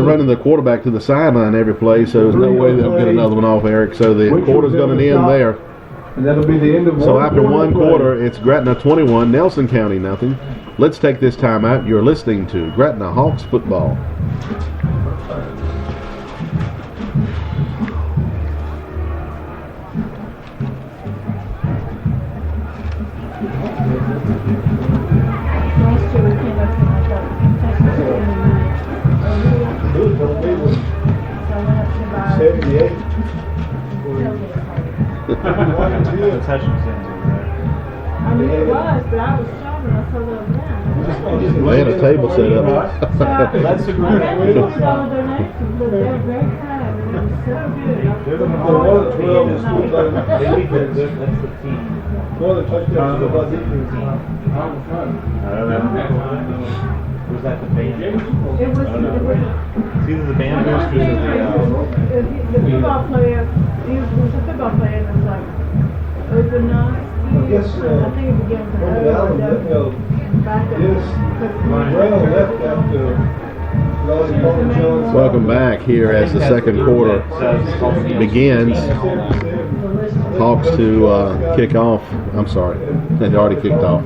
they're running the quarterback to the sideline every play, so there's no way they'll get another one off, Eric. So the quarter's going to end there. And that'll be the end of so after one quarter, it's Gretna 21, Nelson County nothing. Let's take this time out. You're listening to Gretna Hawks football. I mean, it was, but I was shocked when I saw them down. They had a table set up. That's a great way to go. Their names, but they were very kind. It was so good. That's the team. One of the touchdowns about the Was that the band? It was It's either the band or the football player. He was a football player, and it was like open night. Yes, I think it began with Welcome back here as the second quarter begins. Hawks to kick off. I'm sorry, they already kicked off.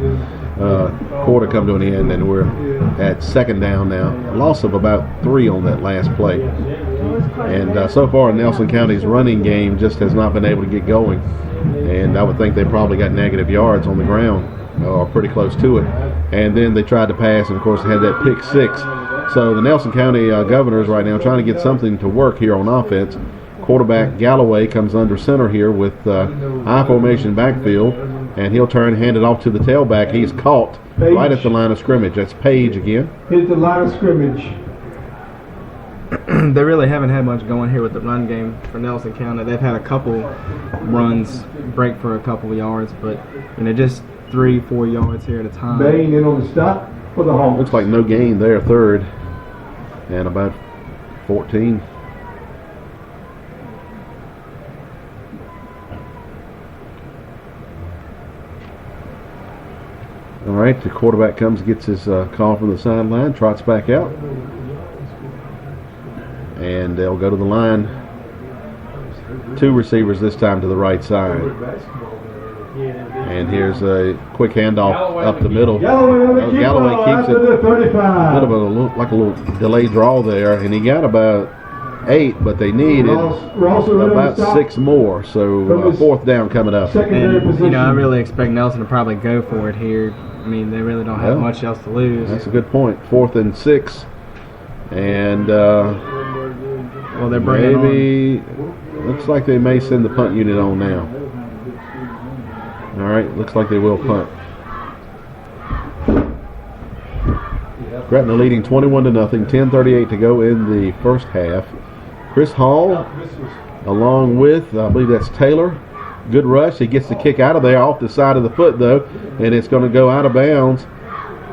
Quarter come to an end, and we're at second down now. A loss of about 3 on that last play. And so far, Nelson County's running game just has not been able to get going. And I would think they probably got negative yards on the ground, or pretty close to it. And then they tried to pass, and of course they had that pick 6. So the Nelson County Governors right now trying to get something to work here on offense. Quarterback Galloway comes under center here with high formation backfield, and he'll hand it off to the tailback. He's caught right at the line of scrimmage. That's Page again. Hit the line of scrimmage. They really haven't had much going here with the run game for Nelson County. They've had a couple runs break for a couple of yards, but just 3-4 yards here at a time. Bain in on the stop for the Hawks. Looks like no gain there, third, and about 14. All right, the quarterback comes, gets his call from the sideline, trots back out. And they'll go to the line. 2 receivers this time to the right side. And here's a quick handoff up the middle. Galloway keeps it. A little delayed draw there, and he got about 8, but they needed about 6 more. So fourth down coming up. And, I really expect Nelson to probably go for it here. I mean, they really don't have much else to lose. That's a good point. 4th and 6. And well, they're bringing looks like they may send the punt unit on now. All right, looks like they will punt. Gretna leading 21-0, 10:38 to go in the first half. Chris Hall, along with, I believe that's Taylor. Good rush. He gets the kick out of there off the side of the foot, though, and it's going to go out of bounds.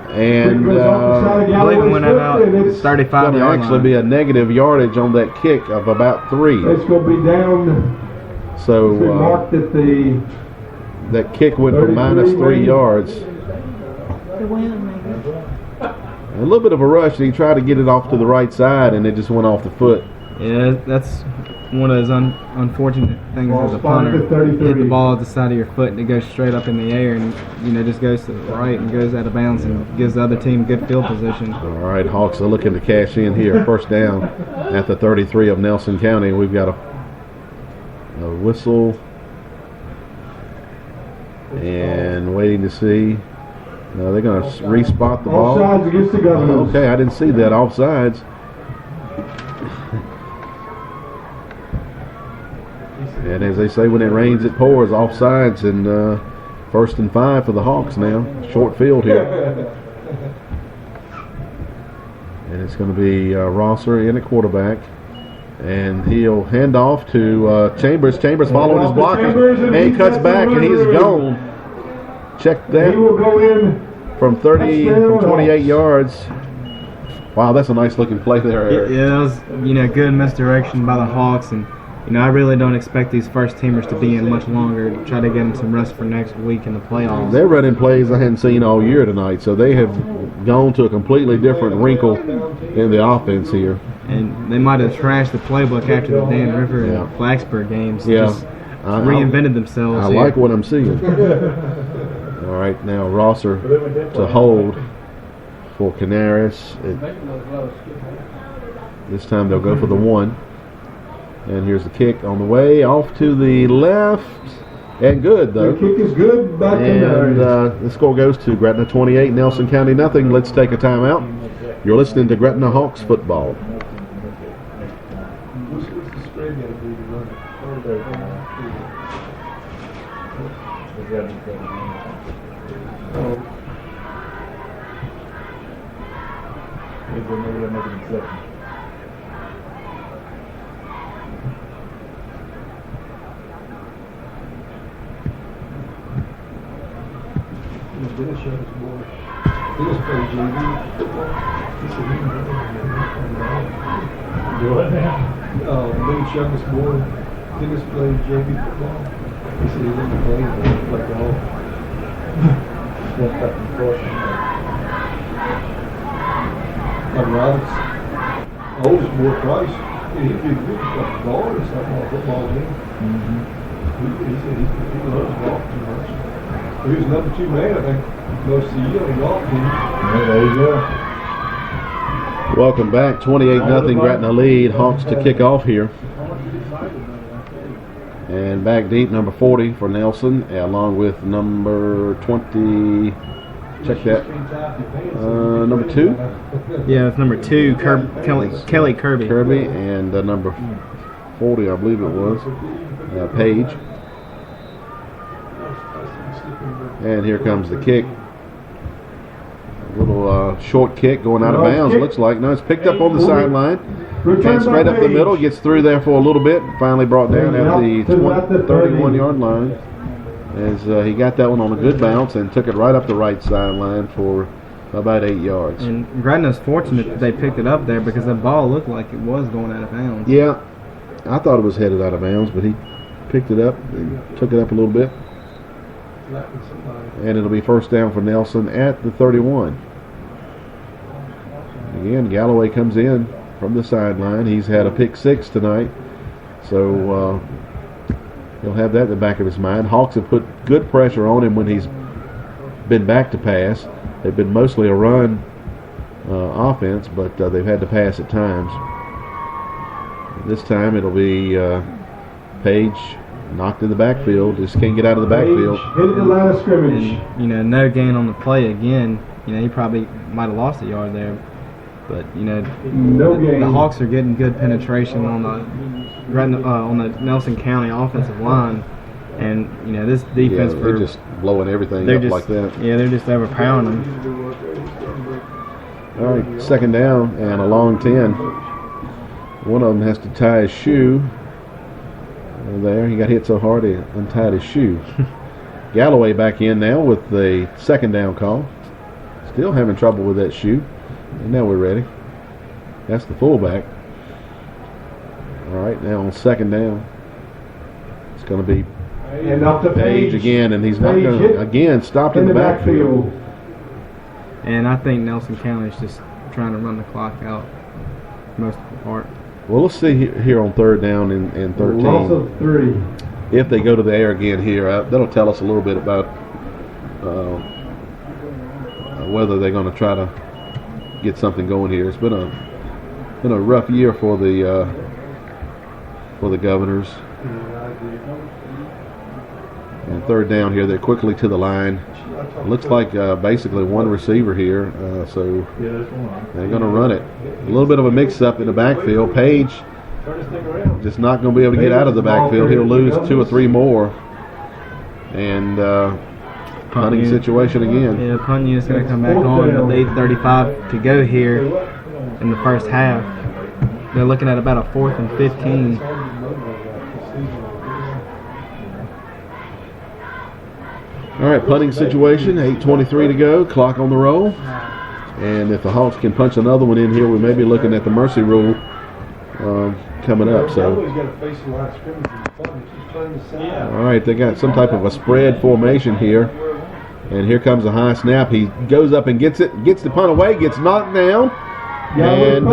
And I believe it went about 35 yards. Going to actually be a negative yardage on that kick of about 3. It's going to be down. So marked at the that kick went for -3 yards. A little bit of a rush. He tried to get it off to the right side, and it just went off the foot. Yeah, that's one of those unfortunate things as a punter. Hit the ball at the side of your foot, and it goes straight up in the air, and just goes to the right and goes out of bounds and gives the other team good field position. All right, Hawks are looking to cash in here. First down at the 33 of Nelson County. We've got a whistle and waiting to see. They're going to respot the ball. Offsides against the Governors. Okay, I didn't see that. Offsides. And as they say, when it rains, it pours. Offsides, and 1st and 5 for the Hawks now. Short field here. And it's going to be Rosser in at quarterback. And he'll hand off to Chambers. Chambers following his blocker. And he cuts back, and he's gone. Check that. He will go in from 28 yards. Wow, that's a nice looking play there, Eric. Yeah, that was good misdirection by the Hawks, and I really don't expect these first teamers to be in much longer. Try to get them some rest for next week in the playoffs. They're running plays I hadn't seen all year tonight, so they have gone to a completely different wrinkle in the offense here. And they might have trashed the playbook after the Dan River and Blacksburg games. Yeah. Just reinvented themselves. I like what I'm seeing. All right, now Rosser to hold for Canaris. This time they'll go for the 1. And here's the kick on the way, off to the left, and good though. The kick is good, back to And Canaris. the score goes to Gretna 28, Nelson County nothing. Let's take a timeout. You're listening to Gretna Hawks football. Do it now. Billy Shuggles boy, Dennis played JV football. He said he didn't play, but he played the whole. Went back and forth. Like Roberts, oldest boy Price, he'd be good like a guard or something on a football game. He said he loves golf too much. He was number 2 man, I think, most of the year on the golf team. Yeah, there you go. Welcome back, 28-0 Gretna lead. Hawks to kick off here. And back deep, number 40 for Nelson, along with number 20. Check that. Number 2. Yeah, it's number 2, Kelly Kirby. Kirby, and number 40, I believe it was, Page. And here comes the kick. A little short kick going out of bounds, looks like. No, it's picked up on the sideline. Came straight up the middle, gets through there for a little bit, finally brought down at the 31-yard line. As he got that one on a good bounce and took it right up the right sideline for about 8 yards. And Gretna's fortunate that they picked it up there because the ball looked like it was going out of bounds. Yeah, I thought it was headed out of bounds, but he picked it up and took it up a little bit. And it'll be first down for Nelson at the 31. Again, Galloway comes in from the sideline. He's had a pick 6 tonight, so he'll have that in the back of his mind. Hawks have put good pressure on him when he's been back to pass. They've been mostly a run offense, but they've had to pass at times. This time it'll be Page knocked in the backfield. Just can't get out of the backfield. Hit the line of scrimmage. And, no gain on the play again. He probably might have lost a yard there. But, No gain. The Hawks are getting good penetration on the Nelson County offensive line. And, this defense they're just blowing everything up like that. Yeah, they're just overpowering them. All right, second down and a long 10. One of them has to tie his shoe. There, he got hit so hard he untied his shoe. Galloway back in now with the second down call. Still having trouble with that shoe. And now we're ready. That's the fullback. All right, now on second down, it's going to be And up to Page again, and he's not going to, again, stopped in the backfield. And I think Nelson County is just trying to run the clock out most of the part. Well, let's see here on third down and 13. Loss of 3. If they go to the air again here, that'll tell us a little bit about whether they're going to try to get something going here. It's been a rough year for the Governors. And third down here, they're quickly to the line. It looks like basically one receiver here, so they're going to run it. A little bit of a mix-up in the backfield. Page just not going to be able to get out of the backfield. He'll lose 2 or 3 more. And punting situation again. Yeah, punting is going to come back on with 8:35 to go here in the first half. They're looking at about a 4th and 15. All right, punting situation, 8:23 to go, clock on the roll. And if the Hawks can punch another one in here, we may be looking at the mercy rule coming up. So. He's got to face the line of scrimmage. He's trying to side. All right, they got some type of a spread formation here. And here comes a high snap. He goes up and gets it, gets the punt away, gets knocked down. And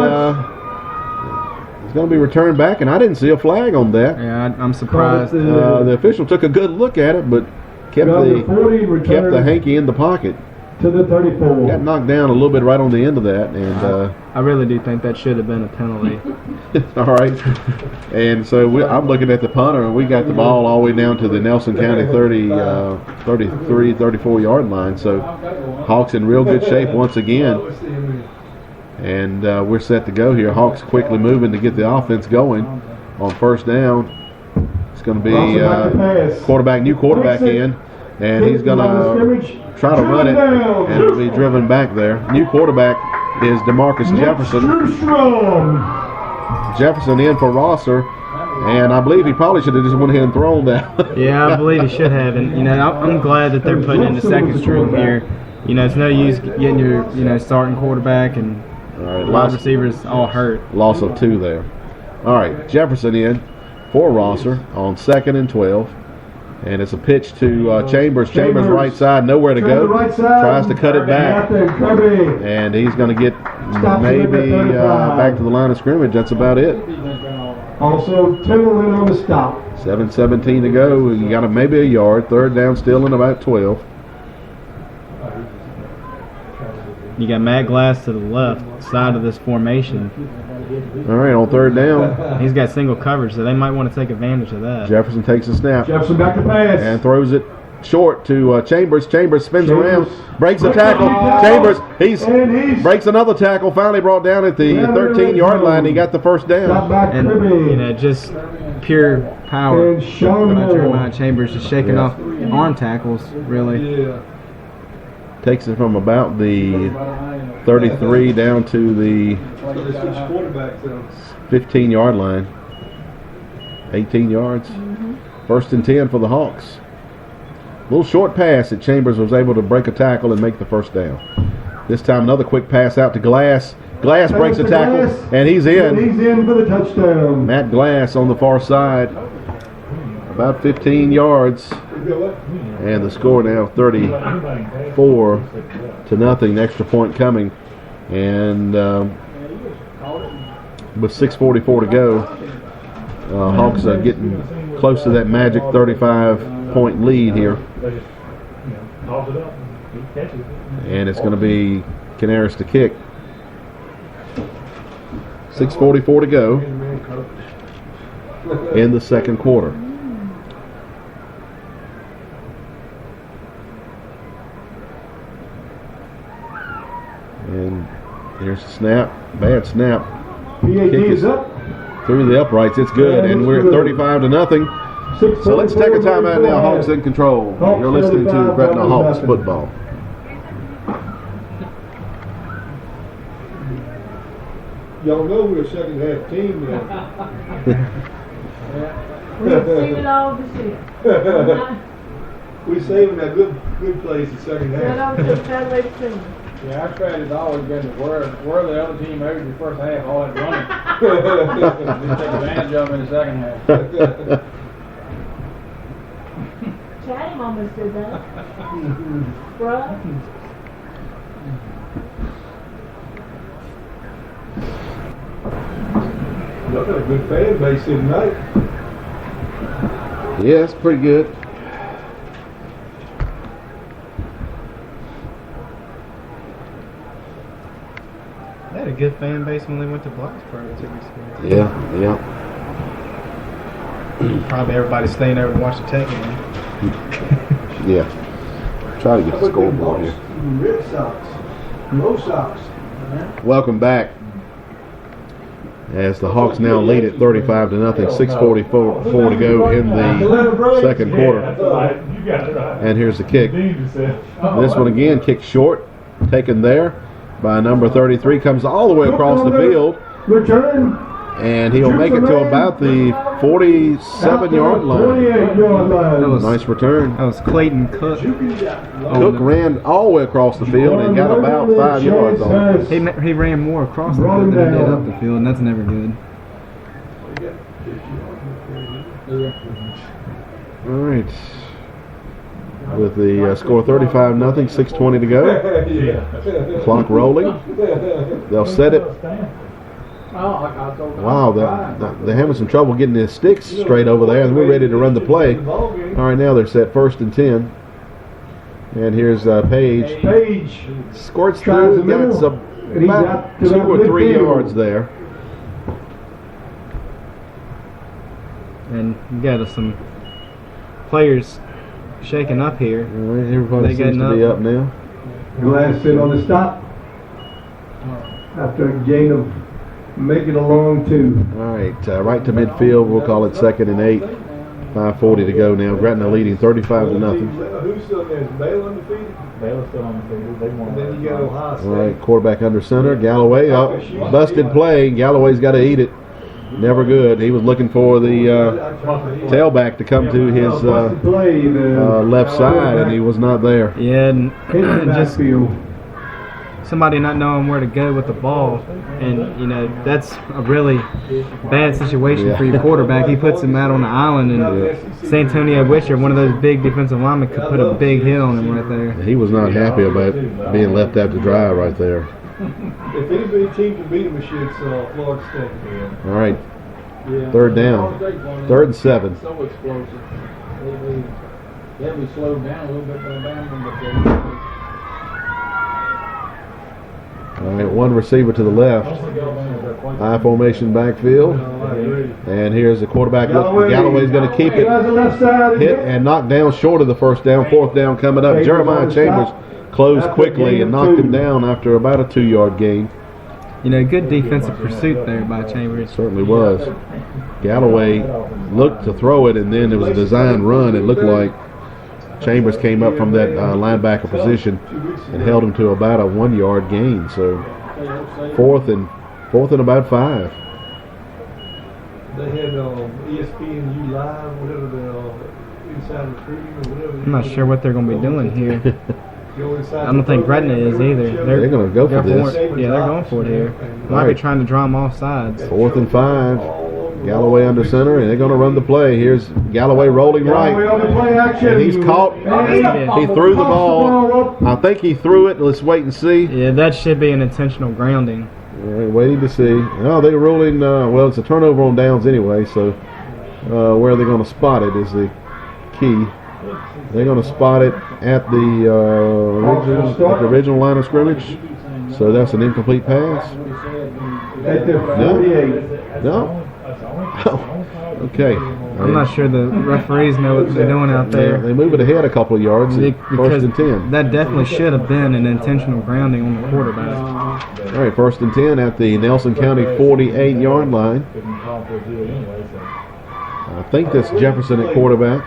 it's going to be returned back. And I didn't see a flag on that. Yeah, I'm surprised. The official took a good look at it, but kept the hanky in the pocket. To the 34. Got knocked down a little bit right on the end of that, and I really do think that should have been a penalty. all right. And so I'm looking at the punter, and we got the ball all the way down to the Nelson County 33, 34 yard line. So Hawks in real good shape once again, and we're set to go here. Hawks quickly moving to get the offense going on first down. It's going to be new quarterback in, and he's going to try to run it, and it'll be driven back there. New quarterback is DeMarcus Jefferson. Jefferson in for Rosser, and I believe he probably should have just went ahead and thrown that. Yeah, I believe he should have, and I'm glad that they're putting in the second string here. It's no use getting your starting quarterback and wide receivers all hurt. Loss of 2 there. All right, Jefferson in for Rosser on 2nd and 12. And it's a pitch to Chambers. Chambers right side, nowhere to go. Tries to cut it back. And he's going to get maybe back to the line of scrimmage. That's about it. Also, Timberland on the stop. 7:17 to go. You got maybe a yard. Third down still in about 12. You got Matt Glass to the left side of this formation. All right, on third down. He's got single coverage, so they might want to take advantage of that. Jefferson takes a snap. Jefferson back to pass. And throws it short to Chambers. Chambers spins around, breaks a tackle. Chambers, breaks another tackle, finally brought down at the 13-yard line. He got the first down. And just pure power by Jeremiah Chambers, just shaking off arm tackles, really. Yeah. Takes it from about the 33 down to the 15-yard line. 18 yards. First and 10 for the Hawks. Little short pass that Chambers was able to break a tackle and make the first down. This time another quick pass out to Glass. Glass breaks a tackle, and he's in. He's in for the touchdown. Matt Glass on the far side. About 15 yards. And the score now 34-0. Extra point coming. And with 6:44 to go, Hawks are getting close to that magic 35-point lead here. And it's going to be Canaris to kick. 6:44 to go in the second quarter. And here's the snap. Bad snap. Kick is up. Through the uprights. It's good. And we're at 35-0. So let's take a timeout now. Hawks in control. You're listening to Gretna Hawks football. Y'all know we're a second half team now. We've seen it all this year. We're saving that good place in second That half. was just that late soon. Yeah, our strategy has always been to where the other team overs the first half, all that running. Just take advantage of them in the second half. Chatty almost did that. Bruh. Y'all got a good fan base here tonight. Yeah, it's pretty good. They had a good fan base when they went to Blacksburg 2 weeks ago. Yeah. Probably everybody staying over to watch the Tech game. Yeah. Try to get the scoreboard here. Red Sox. No Sox. Welcome back. As the Hawks now lead at 35-0, 6:44 to go in the second quarter. And here's the kick. This one again, kicked short, taken there by number 33, comes all the way across the field. Return. And he'll make it to about the 47-yard line. Nice return. That was Clayton Cook. Cook ran all the way across the field and got about 5 yards on it. He ran more across the field than he did up the field, and that's never good. All right. With the score 35-0, 6:20 to go. Clock rolling. They'll set it. Wow, they're having some trouble getting their sticks straight over there, and we're ready to run the play. All right, now they're set 1st and 10. And here's Page. Page Squirts through, gets about 2 or 3 yards there. And you got some players shaking up here. All right, everybody seems to be up now. Glass in on the stop. After a gain of making a long 2. All right, right to midfield. We'll call it 2nd and 8. 5:40 to go now. Gretna leading 35-0. Who's still there? Is Baylor undefeated? Baylor's still undefeated. They won. And then you got Ohio State. All right, quarterback under center. Galloway, busted play. Galloway's got to eat it. Never good. He was looking for the tailback to come to his left side, and he was not there. Yeah, and just somebody not knowing where to go with the ball, and that's a really bad situation for your quarterback. He puts him out on the island, and Santonio Wisher, one of those big defensive linemen, could put a big hit on him right there. He was not happy about being left out to dry right there. If any team can beat him, it's Florida State. All right, 3rd down, 3rd and 7. So explosive. They'll be slowed down a little bit by Bama, All right, one receiver to the left. High formation backfield. And here's the quarterback. Galloway's going to keep it. Hit and knocked down short of the 1st down. 4th down coming up. Jeremiah Chambers closed quickly and knocked him down after about a 2-yard gain. Good defensive pursuit there by Chambers. It certainly was. Galloway looked to throw it, and then there was a design run. It looked like Chambers came up from that linebacker position and held him to about a 1-yard gain. So 4th and about 5. They had ESPNU Live, whatever the inside recruiting or whatever. I'm not sure what they're going to be doing here. I don't think Gretna is either. They're going to go for this. Yeah, they're going for it here. Might be trying to draw them off sides. 4th and 5. Galloway under center, and they're going to run the play. Here's Galloway rolling right. And he's caught. He threw the ball. I think he threw it. Let's wait and see. Yeah, that should be an intentional grounding. All right, waiting to see. Oh, they're ruling. Well, it's a turnover on downs anyway, so where are they going to spot it is the key. They're going to spot it at the original line of scrimmage. So that's an incomplete pass. At the 48. No. Okay. I'm not sure the referees know what they're doing out there. They move it ahead a couple of yards. First and 10. That definitely should have been an intentional grounding on the quarterback. All right, 1st and 10 at the Nelson County 48-yard line. I think that's Jefferson at quarterback.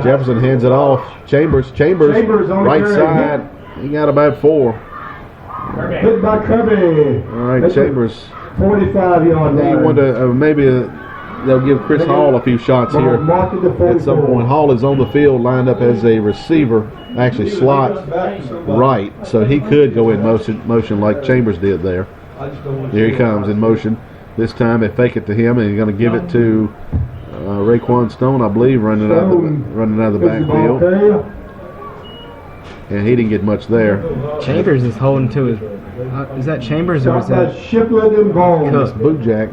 Jefferson hands it off. Chambers, right side. He got about 4. Hit by Kirby. All right, Chambers. 45-yard line. They want to maybe they'll give Chris Hall a few shots here at some point. Hall is on the field, lined up as a receiver, actually slot right, so he could go in motion like Chambers did there. Here he comes in motion. This time they fake it to him, and he's going to give it to Raekwon Stone, I believe, running out of the backfield. And he didn't get much there. Chambers is holding to his. Is that Chambers or is that Shiplet and Bones? Bootjack.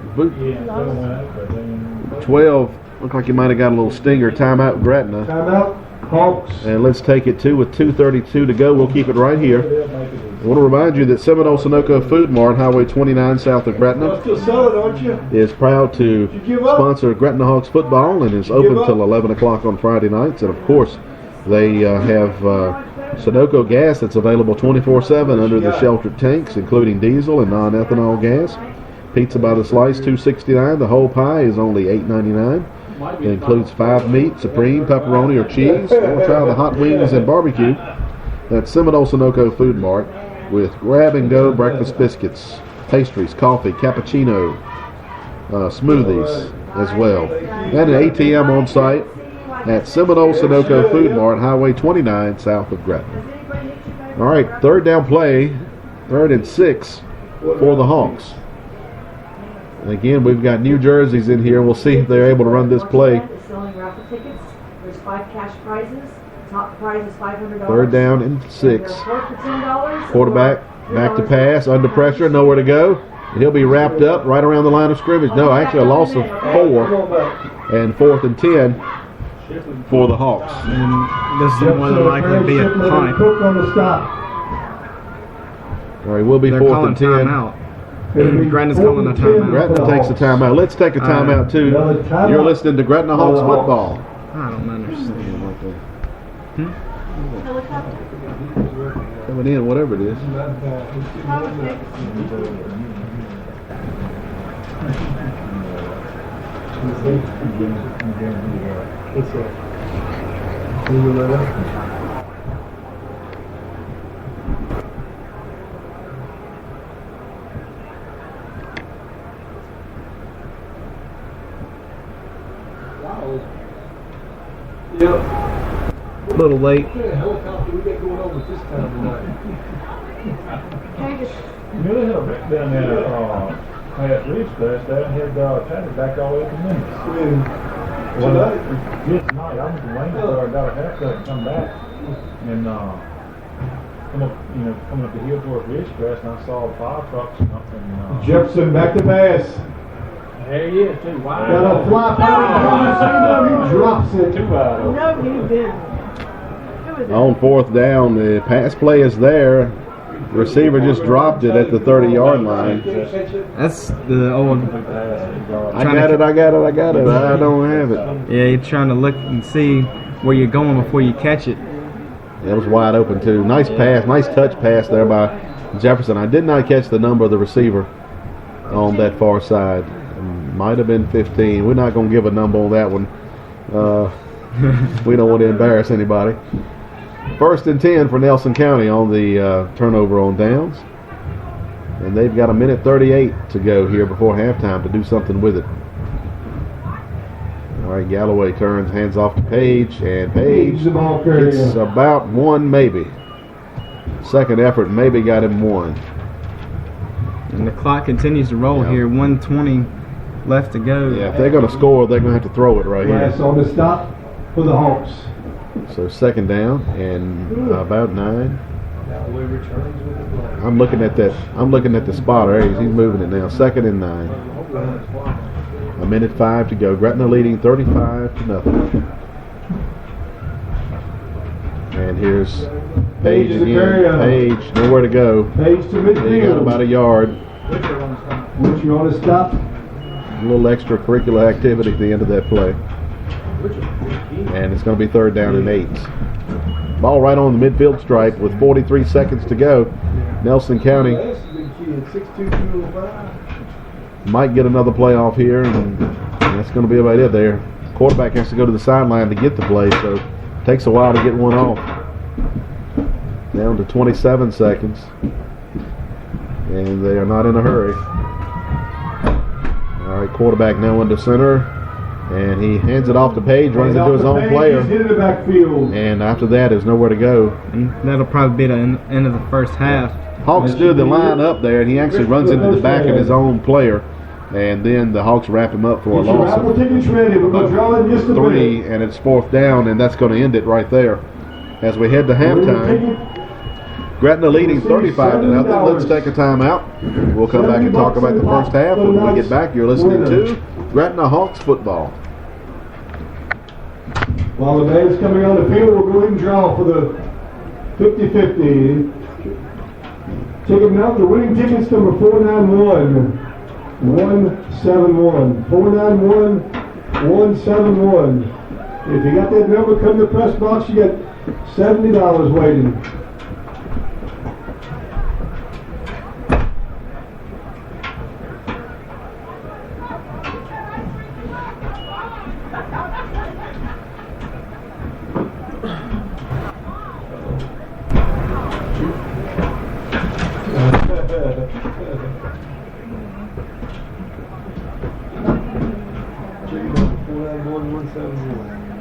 12. Looked like he might have got a little stinger. Timeout, Gretna. Timeout, Hawks. And let's take it with 2:32 to go. We'll keep it right here. I want to remind you that Seminole Sunoco Food Mart, Highway 29 south of Gretna, Still selling, aren't you? is proud to sponsor Gretna Hawks football and is open till 11 o'clock on Friday nights. And of course, they have Sunoco gas that's available 24/7 under the sheltered tanks, including diesel and non-ethanol gas. Pizza by the slice, $2.69. The whole pie is only $8.99. It includes 5 meat, supreme, pepperoni, or cheese. Or try the hot wings and barbecue. That's Seminole Sunoco Food Mart with grab-and-go breakfast biscuits, pastries, coffee, cappuccino, smoothies as well. And an ATM on site at Seminole Sunoco Food Mart, Highway 29, south of Gretna. All right, 3rd down play, 3rd and 6 for the Hawks. And again, we've got new jerseys in here. We'll see if they're able to run this play. Is selling raffle tickets. There's 5 cash prizes. Top prize is $500. Third down and 6. There's 4 for $10. Quarterback back to pass, under pressure, nowhere to go. And he'll be wrapped up right around the line of scrimmage. No, actually a loss of 4 and 4th and 10 for the Hawks. And this is more than likely to be a punt. Cook on the stop. All right, we'll be They're 4th calling and 10. timeout. Gretna's calling a timeout. Gretna takes a timeout. Let's take a timeout too. You're listening to Gretna Hawks football. I don't understand what they. Helicopter. Coming in, whatever it is. Politics. Yep. A little late. What kind of helicopter we got going on at this time of night? You know, they had a wreck down there, past Ridge Crest there, and had, traffic back all the way to Memphis. Tonight? Yeah, tonight, I went to Waynesboro, got a haircut and come back, and, coming up the hill towards Ridge Crest, and I saw fire trucks and nothing, Jefferson back to pass. There he is, too. Wow. Got a fly pass. He drops it. 2 out of No, he didn't. Who was On 4th down, the pass play is there. Receiver just dropped it at the 30-yard line. That's the old. I got it. I don't have it. Yeah, you're trying to look and see where you're going before you catch it. That was wide open too. Nice pass, nice touch pass there by Jefferson. I did not catch the number of the receiver on that far side. Might have been 15. We're not going to give a number on that one. We don't want to embarrass anybody. 1st and 10 for Nelson County on the turnover on downs. And they've got 1:38 to go here before halftime to do something with it. All right, Galloway turns, hands off to Page, and Page gets about 1 maybe. Second effort maybe got him 1. And the clock continues to roll here. 1:20 left to go. Yeah, if they're going to score, they're going to have to throw it right here. Last on the stop for the Hawks. So 2nd down and about 9. I'm looking at that. I'm looking at the spotter. He's moving it now. 2nd and 9. 1:05 to go. Gretna leading 35-0. And here's Page again. Page, nowhere to go. Page to midfield. He got about a yard. Which you want to stop? A little extracurricular activity at the end of that play. And it's going to be 3rd down and 8. Ball right on the midfield stripe with 43 seconds to go. Nelson County might get another play off here, and that's going to be about it there. Quarterback has to go to the sideline to get the play, so it takes a while to get one off. Down to 27 seconds. And they are not in a hurry. All right, quarterback now into center. And he hands it off to Page, runs into his own player. And after that, there's nowhere to go. And that'll probably be the end of the first half. Hawks stood the line up there, and he actually runs into the back of his own player. And then the Hawks wrap him up for a loss of 3, and it's 4th down, and that's going to end it right there. As we head to halftime, Gretna leading 35-0. Let's take a timeout. We'll come back and talk about the first half. When we get back, you're listening to Gretna Hawks football. While the man's coming on the field, we'll go ahead and draw for the 50-50. Taking out the winning tickets, number 491. 171. 491 171. If you got that number, come to the press box. You got $70 waiting.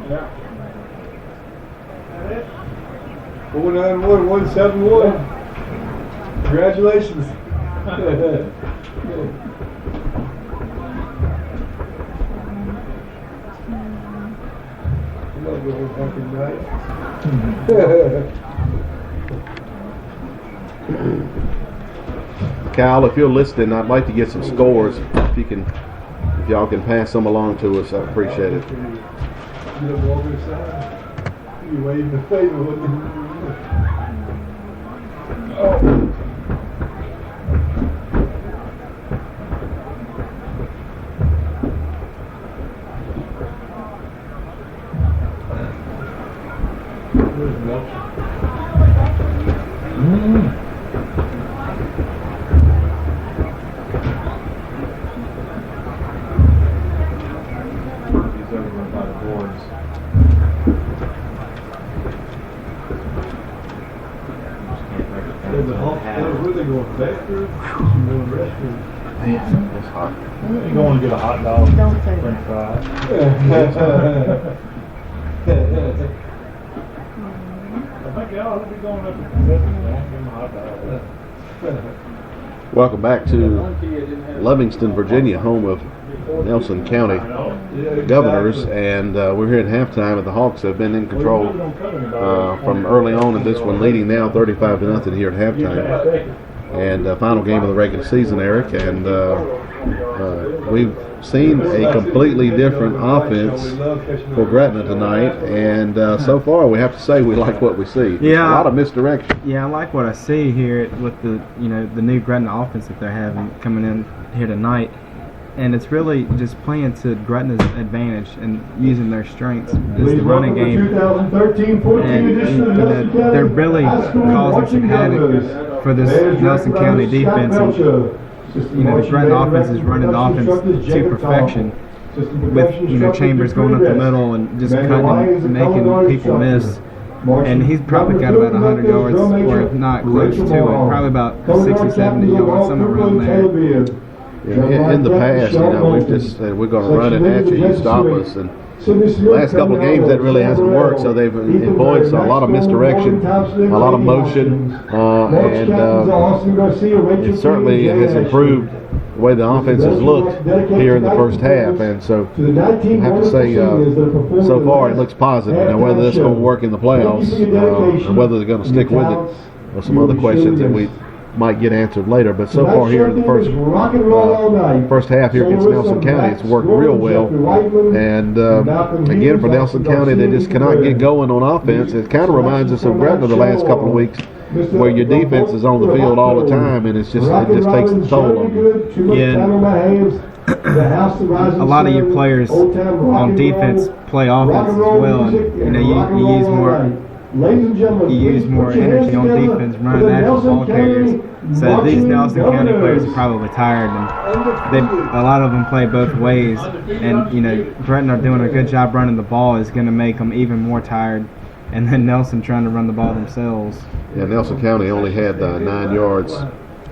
Yeah. 491 171. Congratulations. going back in night. Kyle, if you're listening, I'd like to get some scores. If y'all can pass them along to us, I'd appreciate it. You don't walk inside. You wave the favor with them. It's hot. You going to get a hot dog? Don't say French that. fries? I think y'all will be going up to Kentucky, man. Give them a hot dog. Welcome back to Livingston, Virginia, home of Nelson County Governors, and we're here at halftime, and the Hawks have been in control from early on in this one, leading now 35-0 here at halftime. And final game of the regular season, Eric, and we've seen a completely different offense for Gretna tonight, and so far we have to say we like what we see. Yeah, a lot of misdirection. Yeah, I like what I see here with the the new Gretna offense that they're having coming in here tonight, and it's really just playing to Gretna's advantage and using their strengths as the running game. 2013-14 edition of Nelson County they're really causing some havoc for this Nelson County defense. And, the Gretna offense is running the offense to perfection, with Chambers going up the middle and just cutting and making people miss. And he's probably got about 100 yards, or if not close to it, probably about 60, 70 yards, somewhere around there. In the past, we've just said we're going to run it at you, you stop us, and last couple of games that really hasn't worked, so they've employed a lot of misdirection, a lot of motion, and it certainly has improved the way the offense has looked here in the first half, and so I have to say so far it looks positive. Now whether this is going to work in the playoffs or whether they're going to stick with it are some other questions that we might get answered later, but so far here in the first half here against Nelson County, it's worked real well. And again, for Nelson County, they just cannot get going on offense. It kind of reminds us of Gretna the last couple of weeks, where your defense is on the field all the time, and it just takes the toll on you. Yeah. A lot of your players on defense play offense as well, and you use more energy on defense running actual ball carriers. So these Nelson County players are probably tired, and a lot of them play both ways. And Gretna are doing a good job running the ball is going to make them even more tired. And then Nelson trying to run the ball themselves. Yeah, Nelson County only had 9 yards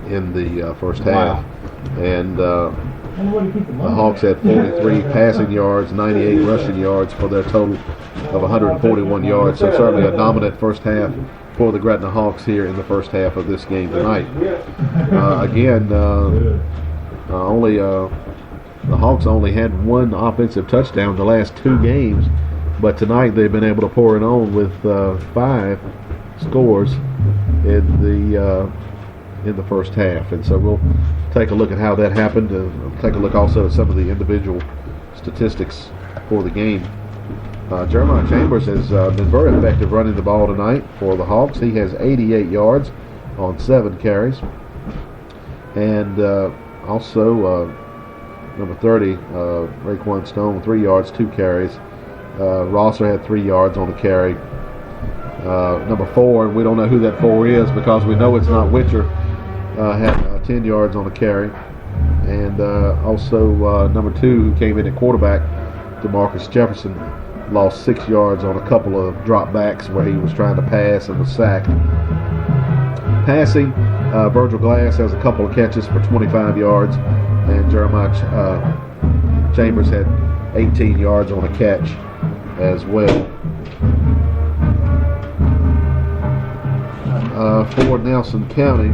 in the first half, and the Hawks had 43 passing yards, 98 rushing yards for their total of 141 yards. So certainly a dominant first half for the Gretna Hawks here in the first half of this game tonight. The Hawks only had one offensive touchdown the last 2 games, but tonight they've been able to pour it on with 5 scores in the first half, and so we'll take a look at how that happened. Take a look also at some of the individual statistics for the game. Jeremiah Chambers has been very effective running the ball tonight for the Hawks. He has 88 yards on 7 carries, and also number 30, Raekwon Stone, 3 yards, 2 carries. Rosser had 3 yards on a carry. Number 4, and we don't know who that 4 is because we know it's not Witcher, had 10 yards on a carry. And also number 2, who came in at quarterback, DeMarcus Jefferson, lost 6 yards on a couple of dropbacks where he was trying to pass and was sacked. Passing, Virgil Glass has a couple of catches for 25 yards, and Jeremiah Chambers had 18 yards on a catch as well. For Nelson County,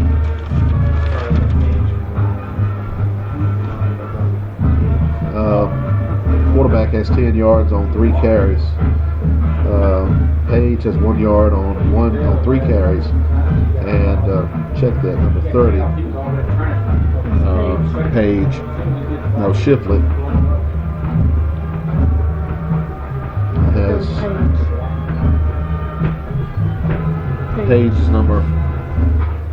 quarterback has 10 yards on 3 carries. Page has 1 yard on 3 carries, and check that, number 30. Shiflett has Page is number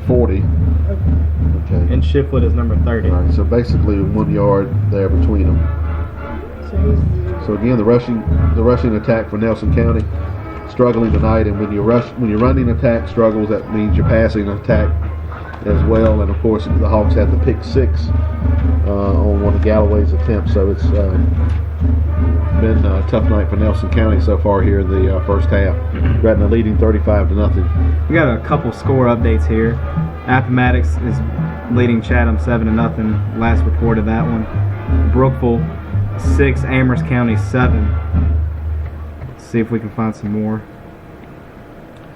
40. Okay. And Shiflett is number 30. All right, so basically 1 yard there between them. So again, the rushing attack for Nelson County struggling tonight, and when your running attack struggles, that means your passing attack as well. And of course, the Hawks had the pick 6 on one of Galloway's attempts, so it's been a tough night for Nelson County so far here in the first half. Gretna leading 35-0. We got a couple score updates here. Appomattox is leading Chatham 7-0. Last reported that one. Brookville 6, Amherst County 7. Let's see if we can find some more.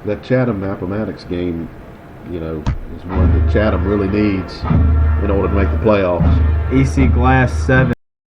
That Chatham-Appomattox game, is one that Chatham really needs in order to make the playoffs. EC Glass 7.